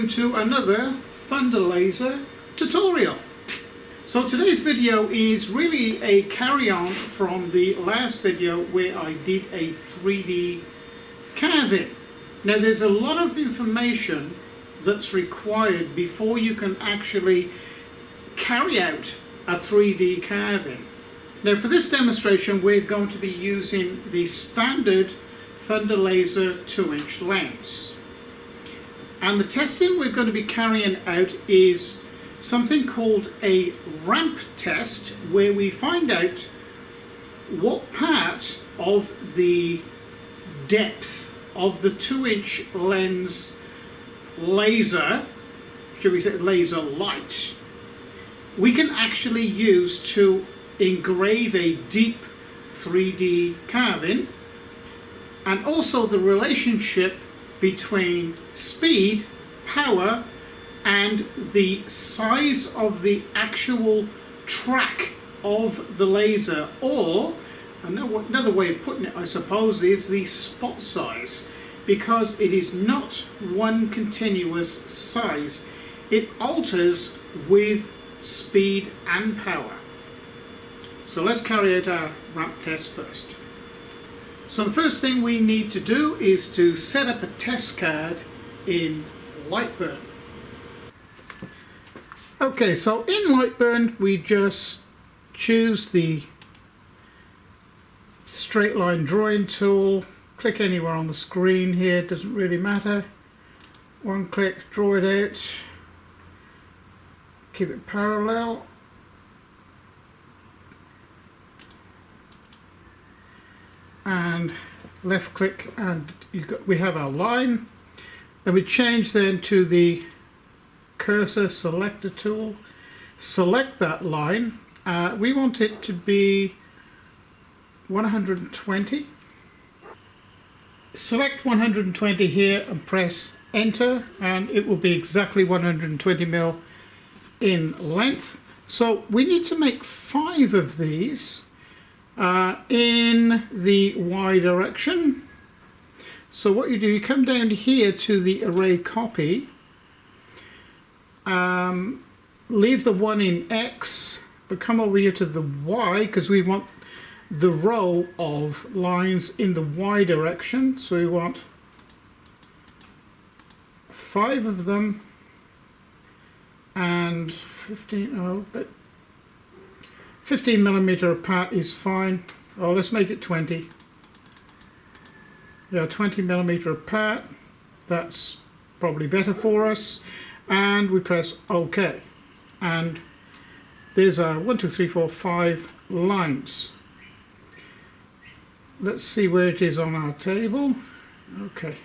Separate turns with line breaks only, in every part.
welcome to another Thunder Laser tutorial. So today's video is really a carry-on from the last video where I did a 3D carving. Now there's a lot of information that's required before you can actually carry out a 3D carving. Now for this demonstration we're going to be using the standard Thunder Laser 2-inch lens. And the testing we're going to be carrying out is something called a ramp test, where we find out what part of the depth of the 2-inch lens laser, should we say laser light, we can actually use to engrave a deep 3D carving, and also the relationship between speed, power, and the size of the actual track of the laser, or another way of putting it I suppose is the spot size, because it is not one continuous size. It alters with speed and power. So let's carry out our ramp test first. So the first thing we need to do is to set up a test card in Lightburn. Okay, so in Lightburn we just choose the straight line drawing tool, click anywhere on the screen here, it doesn't really matter. One click, draw it out, keep it parallel. And left click, and we have our line. Then we change then to the cursor selector tool. Select that line. We want it to be 120. Select 120 here and press enter, and it will be exactly 120 mil in length. So we need to make 5 of these. In the Y direction. So what you do, you come down here to the array copy, leave the 1 in X, but come over here to the Y, because we want the row of lines in the Y direction. So we want 5 of them, and 15 millimeter apart is fine. Oh, let's make it 20. Yeah, 20 millimeter apart. That's probably better for us. And we press OK. And there's our 1, 2, 3, 4, 5 lines. Let's see where it is on our table. Okay.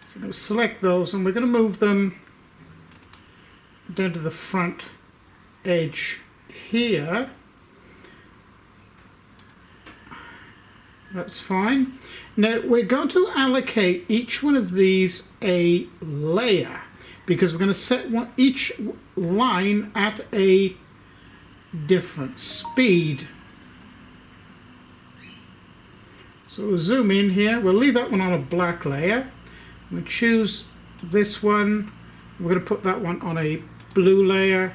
So now select those, and we're going to move them down to the front edge here. That's fine. Now we're going to allocate each one of these a layer, because we're going to set each line at a different speed. So we'll zoom in here. We'll leave that one on a black layer. We'll choose this one. We're going to put that one on a blue layer.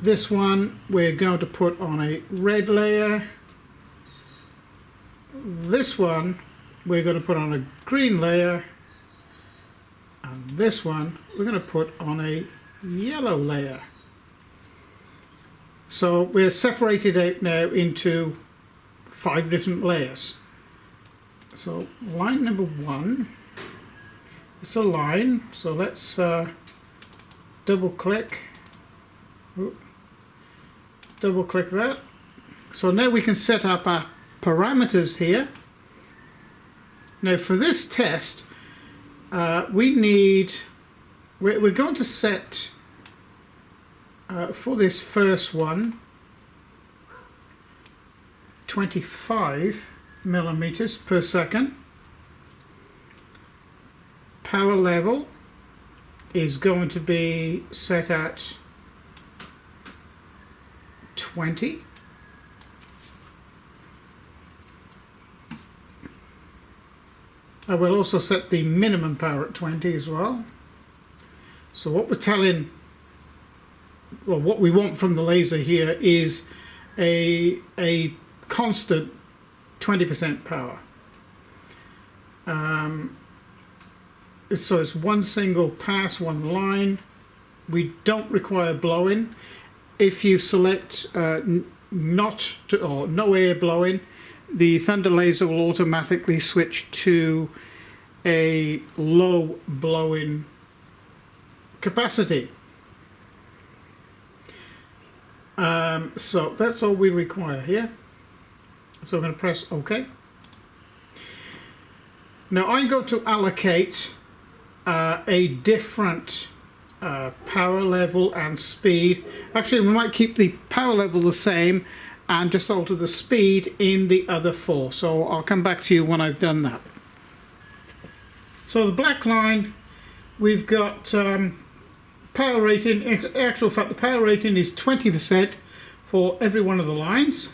This one we're going to put on a red layer. This one we're going to put on a green layer, and this one we're going to put on a yellow layer. So we're separated out now into 5 different layers. So line number 1, it's a line, so let's double click that. So now we can set up our parameters here. Now for this test we're going to set for this first one 25 millimeters per second. Power level is going to be set at 20. I will also set the minimum power at 20 as well. So what we're telling, well, what we want from the laser here is a constant 20% power. So it's one single pass, one line. We don't require blowing. If you select no air blowing, the Thunder laser will automatically switch to a low blowing capacity. So that's all we require here. So I'm going to press OK. Now I'm going to allocate a different power level and speed. Actually, we might keep the power level the same and just alter the speed in the other four. So I'll come back to you when I've done that. So the black line, we've got power rating. In actual fact, the power rating is 20% for every one of the lines.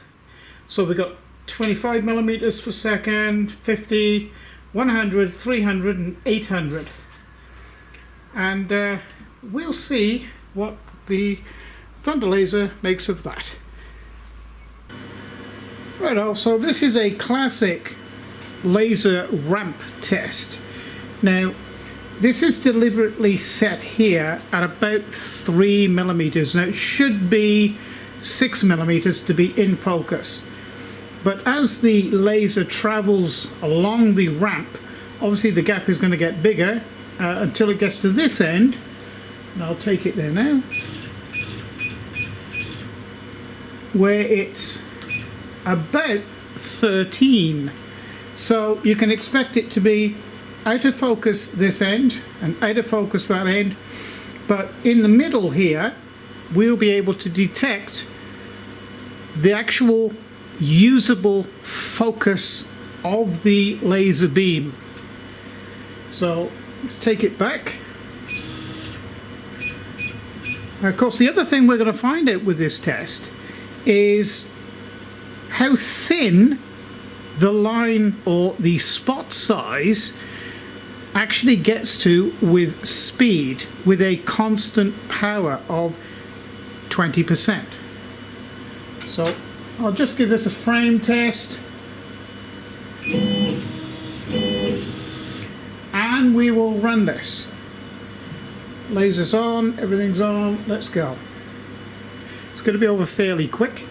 So we've got 25 millimeters per second, 50, 100, 300 and 800. And we'll see what the Thunder laser makes of that. Right, so this is a classic laser ramp test. Now, this is deliberately set here at about 3 millimeters. Now, it should be 6 millimeters to be in focus. But as the laser travels along the ramp, obviously the gap is going to get bigger until it gets to this end. And I'll take it there now, where it's about 13. So you can expect it to be out of focus this end and out of focus that end, but in the middle here we'll be able to detect the actual usable focus of the laser beam. So let's take it back. Now, of course, the other thing we're going to find out with this test is how thin the line or the spot size actually gets to with speed, with a constant power of 20%. So I'll just give this a frame test, and we will run this. Laser's on, everything's on, let's go. It's going to be over fairly quick.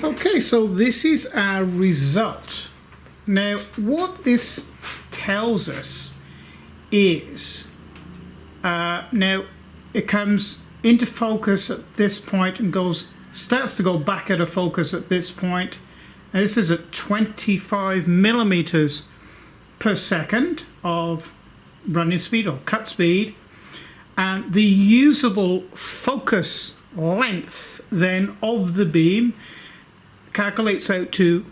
Okay, so this is our result. Now, what this tells us is now it comes into focus at this point and starts to go back out of focus at this point. Now, this is at 25 millimeters per second of running speed or cut speed, and the usable focus length then of the beam calculates out to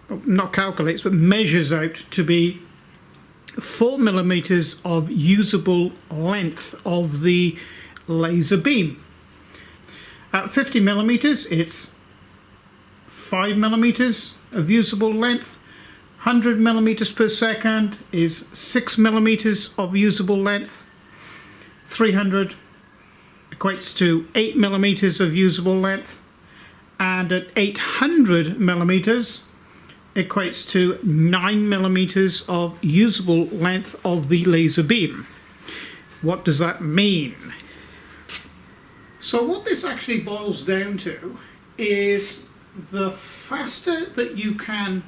measures out to be 4 millimeters of usable length of the laser beam. At 50 millimeters, it's 5 millimeters of usable length. 100 millimeters per second is 6 millimeters of usable length. 300 equates to 8 millimeters of usable length. And at 800 millimeters equates to 9 millimeters of usable length of the laser beam. What does that mean? So what this actually boils down to is the faster that you can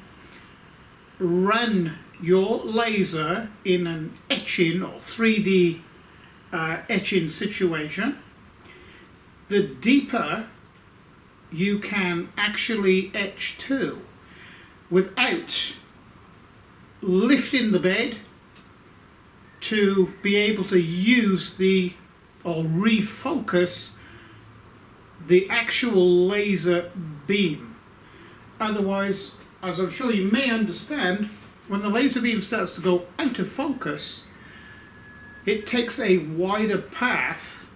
run your laser in an etching or 3D etching situation, the deeper you can actually etch to without lifting the bed to be able to use or refocus the actual laser beam. Otherwise, as I'm sure you may understand, when the laser beam starts to go out of focus, it takes a wider path,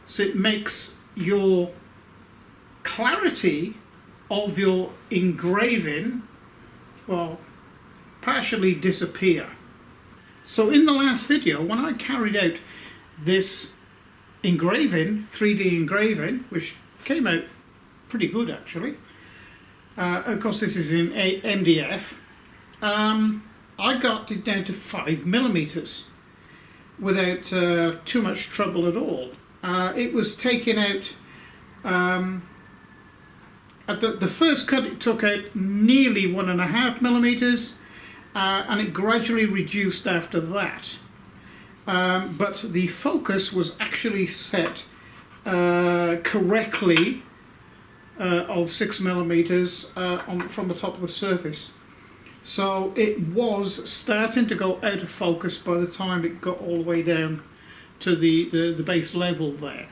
so it makes your clarity of your engraving, well, partially disappear. So in the last video, when I carried out this engraving, 3D engraving, which came out pretty good actually, of course this is in MDF, I got it down to 5mm without too much trouble at all. It was taken out, at the first cut it took out nearly 1.5mm, and it gradually reduced after that. But the focus was actually set correctly of 6mm from the top of the surface. So it was starting to go out of focus by the time it got all the way down to the base level there.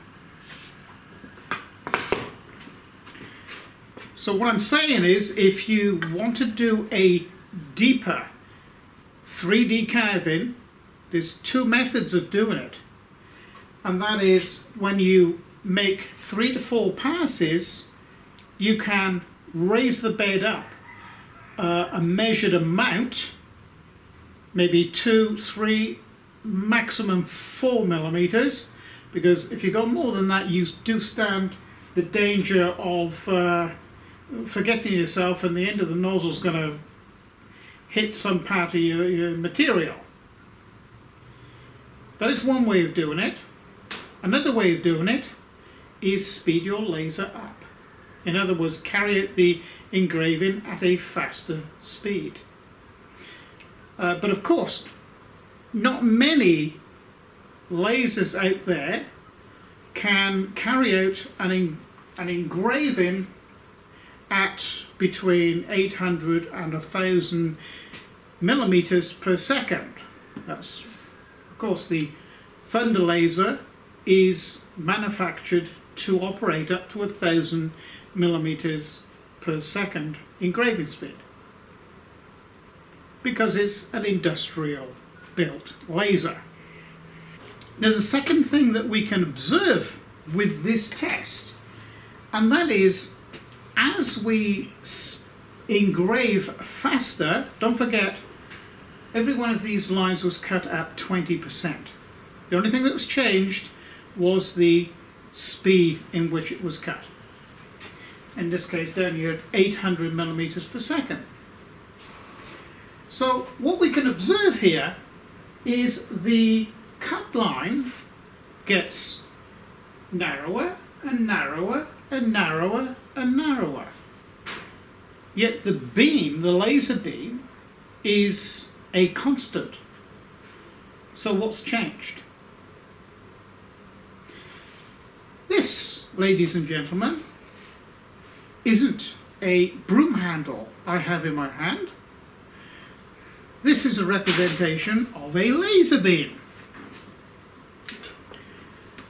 So what I'm saying is, if you want to do a deeper 3D carving, there's two methods of doing it. And that is, when you make 3 to 4 passes, you can raise the bed up a measured amount, maybe 2, 3, maximum 4mm, because if you go more than that, you do stand the danger of forgetting yourself, and the end of the nozzle is going to hit some part of your material. That is one way of doing it. Another way of doing it is speed your laser up. In other words, carry out the engraving at a faster speed. But of course, not many lasers out there can carry out an engraving at between 800 and 1000 millimeters per second. That's, of course, the Thunder laser is manufactured to operate up to 1000 millimeters per second engraving speed, because it's an industrial built laser. Now, the second thing that we can observe with this test, and that is, as we engrave faster, don't forget, every one of these lines was cut at 20%. The only thing that was changed was the speed in which it was cut. In this case, down here at 800 millimeters per second. So what we can observe here is the cut line gets narrower and narrower and narrower and narrower. Yet the beam, the laser beam, is a constant. So what's changed? This, ladies and gentlemen, isn't a broom handle I have in my hand. This is a representation of a laser beam.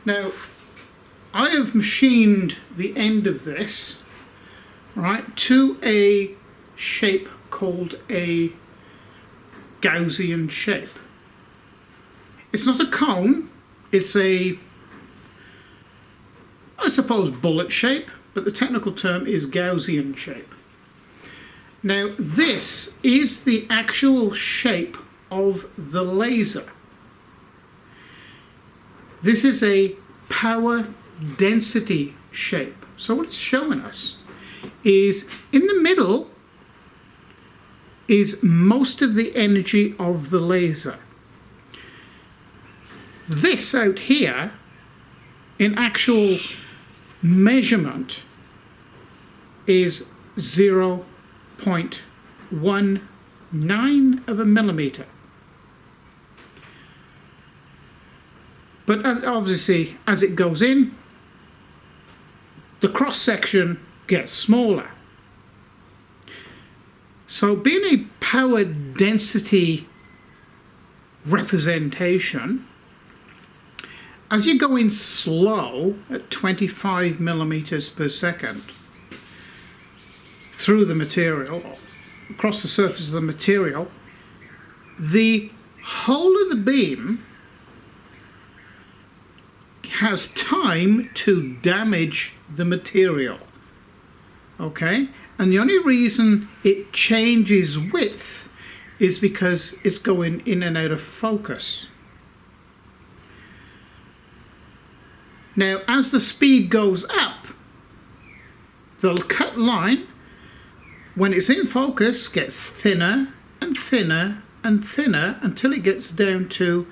Now, I have machined the end of this, right, to a shape called a Gaussian shape. It's not a cone, it's a, I suppose, bullet shape, but the technical term is Gaussian shape. Now, this is the actual shape of the laser. This is a power density shape. So what it's showing us is, in the middle is most of the energy of the laser. This out here, in actual measurement, is 0.19 of a millimeter. But obviously, as it goes in, the cross section gets smaller. So being a power density representation, as you're going slow at 25 millimeters per second through the material, across the surface of the material, the whole of the beam has time to damage the material. Okay, and the only reason it changes width is because it's going in and out of focus. Now, as the speed goes up, the cut line, when it's in focus, gets thinner and thinner and thinner until it gets down to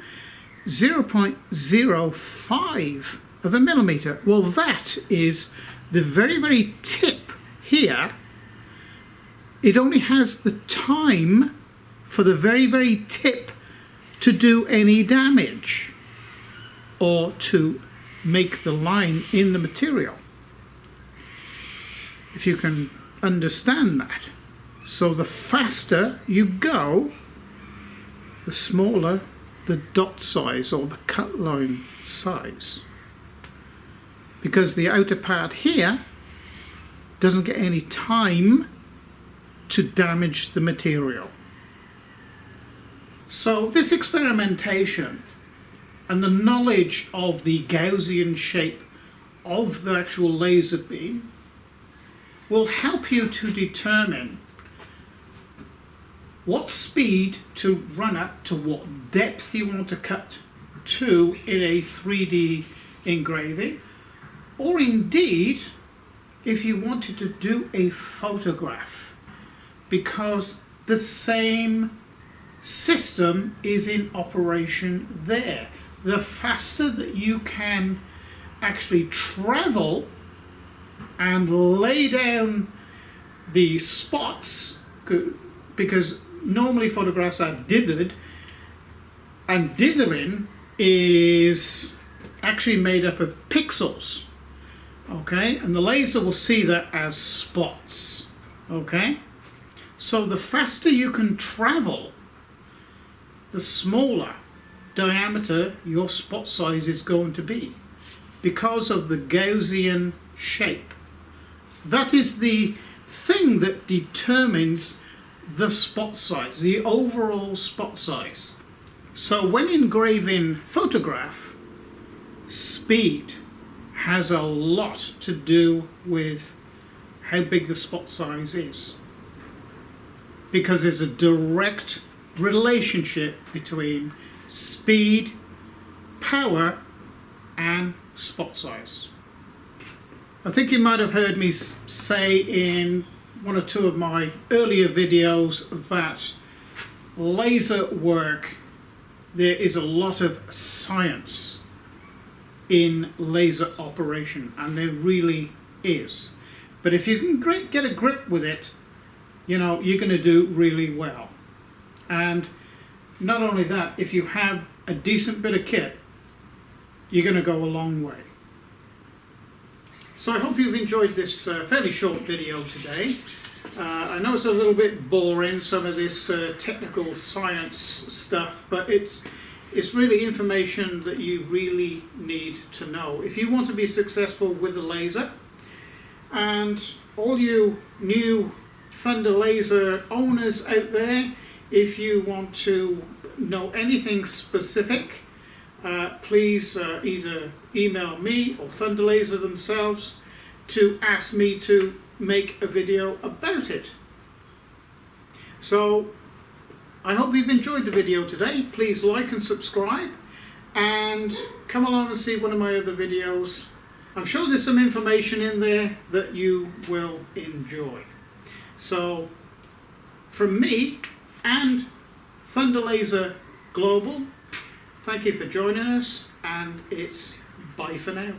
0.05 of a millimeter. Well, that is the very, very tip here. It only has the time for the very, very tip to do any damage or to make the line in the material, if you can understand that. So the faster you go, the smaller the dot size or the cut line size, because the outer part here doesn't get any time to damage the material. So this experimentation and the knowledge of the Gaussian shape of the actual laser beam will help you to determine what speed to run at, to what depth you want to cut to in a 3D engraving, or indeed if you wanted to do a photograph, because the same system is in operation there. The faster that you can actually travel and lay down the spots, because normally photographs are dithered, and dithering is actually made up of pixels, okay, and the laser will see that as spots, okay. So the faster you can travel, the smaller diameter your spot size is going to be, because of the Gaussian shape. That is the thing that determines the spot size, the overall spot size. So when engraving photograph, speed has a lot to do with how big the spot size is, because there's a direct relationship between speed, power and spot size. I think you might have heard me say in one or two of my earlier videos that laser work, there is a lot of science in laser operation, and there really is. But if you can get a grip with it, you know, you're going to do really well. And not only that, if you have a decent bit of kit, you're going to go a long way. So I hope you've enjoyed this fairly short video today. I know it's a little bit boring, some of this technical science stuff, but it's really information that you really need to know if you want to be successful with the laser. And all you new Thunder Laser owners out there, if you want to know anything specific, please either email me or Thunder Laser themselves to ask me to make a video about it. So I hope you've enjoyed the video today. Please like and subscribe, and come along and see one of my other videos. I'm sure there's some information in there that you will enjoy. So from me and Thunder Laser Global, thank you for joining us, and it's bye for now.